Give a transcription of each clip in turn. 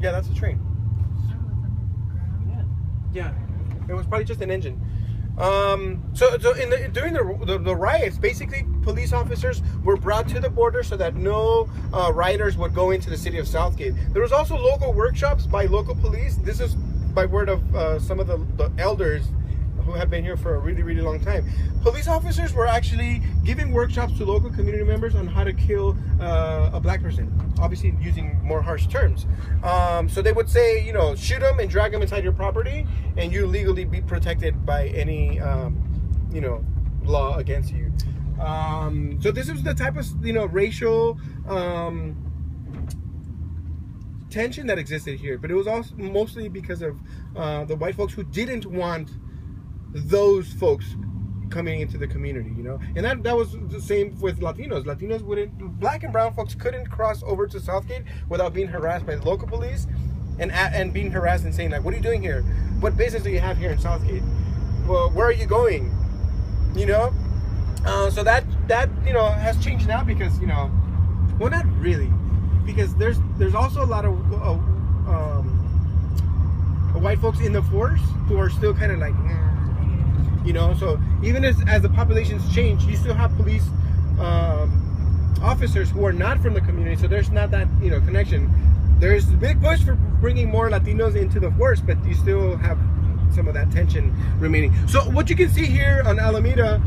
Yeah, that's a train. Oh, it's underground. Yeah, it was probably just an engine. During the riots, basically police officers were brought to the border so that no rioters would go into the city of Southgate. There was also local workshops by local police. This is by word of some of the elders who have been here for a really, really long time. Police officers were actually giving workshops to local community members on how to kill a black person, obviously using more harsh terms. So they would say, you know, shoot them and drag them inside your property, and you legally be protected by any, you know, law against you. So this is the type of, you know, racial tension that existed here, but it was also mostly because of the white folks who didn't want those folks coming into the community, you know. And that was the same with Latinos. Latinos wouldn't, black and brown folks couldn't cross over to Southgate without being harassed by the local police and being harassed and saying like, what are you doing here? What business do you have here in Southgate? Well, where are you going? You know. So that you know has changed now because, you know, well, not really, because there's also a lot of white folks in the force who are still kind of like, you know. So even as the populations change, you still have police officers who are not from the community, so there's not that, you know, connection. There's a big push for bringing more Latinos into the force, but you still have some of that tension remaining. So what you can see here on Alameda,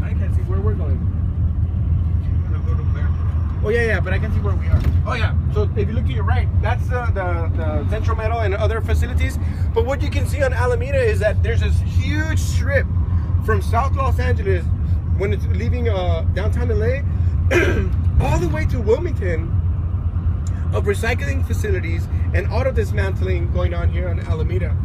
I can't see where we're going. I'm gonna go to where? Oh yeah, but I can see where we are. Oh yeah, so if you look to your right, that's the Central Metal and other facilities. But what you can see on Alameda is that there's this huge strip from South Los Angeles when it's leaving downtown LA all the way to Wilmington of recycling facilities and auto dismantling going on here on Alameda.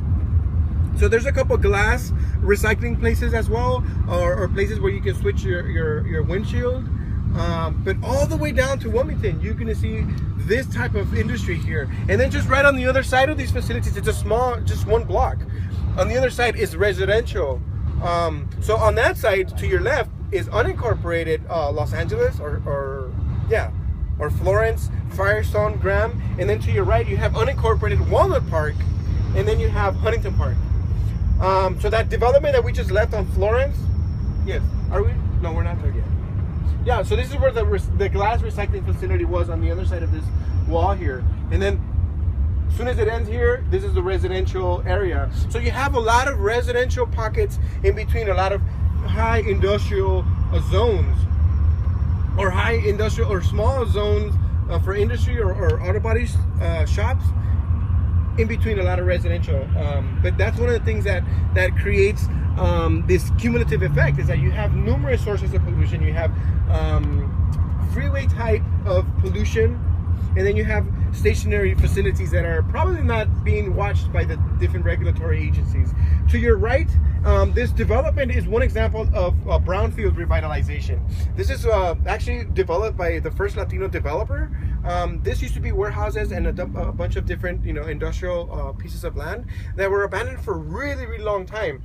So there's a couple glass recycling places as well, or places where you can switch your windshield. But all the way down to Wilmington, you're gonna see this type of industry here. And then just right on the other side of these facilities, it's a small, just one block. On the other side is residential. So on that side, to your left, is unincorporated Los Angeles, or Florence, Firestone, Graham. And then to your right, you have unincorporated Walnut Park, and then you have Huntington Park. So that development that we just left on Florence, yes, are we? No, we're not there yet. Yeah, so this is where the glass recycling facility was on the other side of this wall here. And then as soon as it ends here, this is the residential area. So you have a lot of residential pockets in between a lot of high industrial zones, or high industrial or small zones for industry or auto body shops, in between a lot of residential. But that's one of the things that creates this cumulative effect, is that you have numerous sources of pollution. You have freeway type of pollution, and then you have stationary facilities that are probably not being watched by the different regulatory agencies. To your right, this development is one example of brownfield revitalization. This is actually developed by the first Latino developer. This used to be warehouses and a bunch of different, you know, industrial pieces of land that were abandoned for a really, really long time.